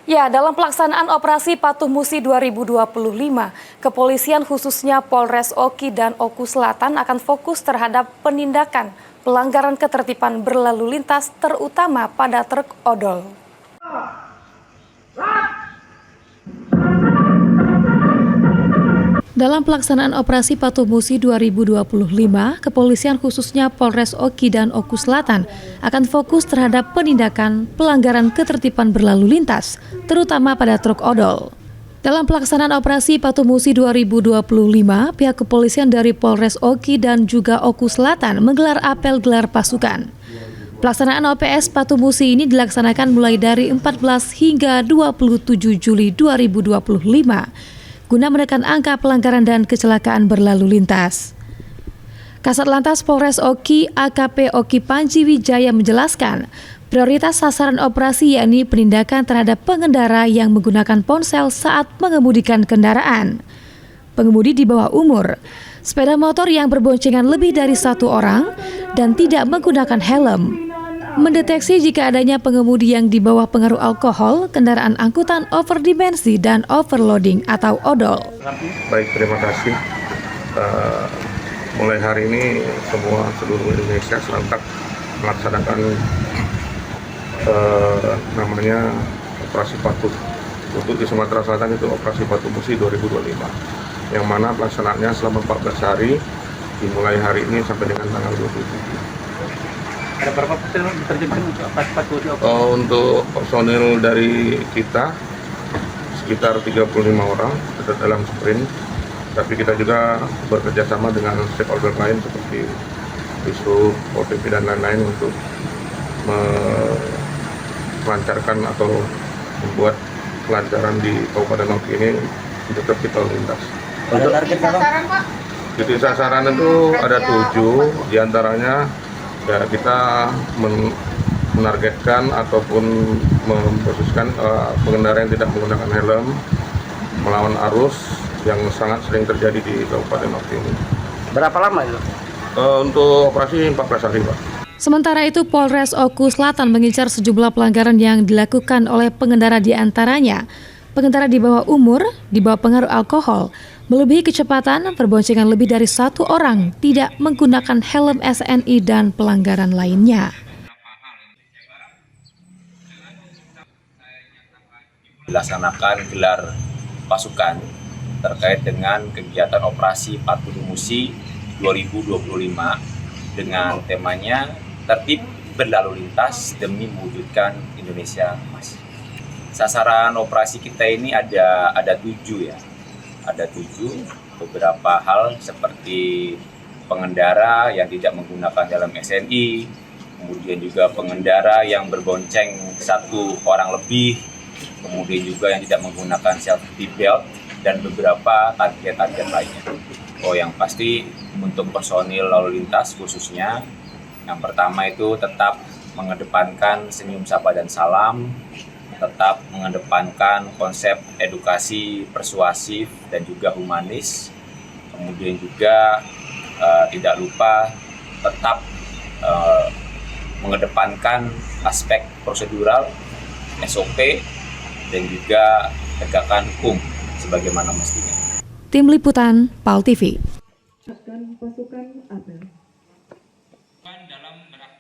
Ya, dalam pelaksanaan operasi Patuh Musi 2025, kepolisian khususnya Polres Oki dan Oku Selatan akan fokus terhadap penindakan pelanggaran ketertiban berlalu lintas terutama pada truk odol. Dalam pelaksanaan operasi Patuh Musi 2025, kepolisian khususnya Polres Oki dan Oku Selatan akan fokus terhadap penindakan pelanggaran ketertiban berlalu lintas, terutama pada truk odol. Dalam pelaksanaan operasi Patuh Musi 2025, pihak kepolisian dari Polres Oki dan juga Oku Selatan menggelar apel gelar pasukan. Pelaksanaan OPS Patuh Musi ini dilaksanakan mulai dari 14 hingga 27 Juli 2025. Guna menekan angka pelanggaran dan kecelakaan berlalu lintas. Kasat Lantas Polres Oki AKP Oki Panji Wijaya menjelaskan, prioritas sasaran operasi yakni penindakan terhadap pengendara yang menggunakan ponsel saat mengemudikan kendaraan, pengemudi di bawah umur, sepeda motor yang berboncengan lebih dari satu orang, dan tidak menggunakan helm. Mendeteksi jika adanya pengemudi yang di bawah pengaruh alkohol, kendaraan angkutan overdimensi dan overloading atau odol. Baik, terima kasih. Mulai hari ini seluruh Indonesia serentak melaksanakan namanya operasi patuh. Untuk di Sumatera Selatan itu operasi Patuh Musi 2025, yang mana pelaksanaannya selama 14 hari, dimulai hari ini sampai dengan tanggal 27. Ada berapa personil diterjunkan untuk untuk personil dari kita sekitar 35 orang dalam sprint, tapi kita juga bekerja sama dengan stakeholder lain seperti Disub, OTP dan lain-lain untuk melancarkan atau membuat kelancaran di Kabupaten Oki ini untuk tertib lalu lintas. Untuk target sasaran, Pak? Titik sasaran itu ada 7, diantaranya ya kita menargetkan ataupun memposisikan pengendara yang tidak menggunakan helm melawan arus yang sangat sering terjadi di Kabupaten Oki ini. Berapa lama itu? Untuk operasi 14 hari, Pak. Sementara itu, Polres Oku Selatan mengincar sejumlah pelanggaran yang dilakukan oleh pengendara, di antaranya pengendara di bawah umur, di bawah pengaruh alkohol, melebihi kecepatan, berboncengan lebih dari satu orang, tidak menggunakan helm SNI, dan pelanggaran lainnya. Dilaksanakan gelar pasukan terkait dengan kegiatan operasi Patuh Musi 2025 dengan temanya tertib berlalu lintas demi mewujudkan Indonesia Emas. Sasaran operasi kita ini ada 7 ya. Ada 7 beberapa hal seperti pengendara yang tidak menggunakan helm SNI, kemudian juga pengendara yang berbonceng satu orang lebih, kemudian juga yang tidak menggunakan safety belt, dan beberapa target-target lainnya. Yang pasti untuk personil lalu lintas khususnya, yang pertama itu tetap mengedepankan senyum, sapa, dan salam, tetap mengedepankan konsep edukasi persuasif dan juga humanis, kemudian juga tidak lupa tetap mengedepankan aspek prosedural, SOP, dan juga tegakkan hukum sebagaimana mestinya. Tim Liputan PAL TV. Pasukan apel.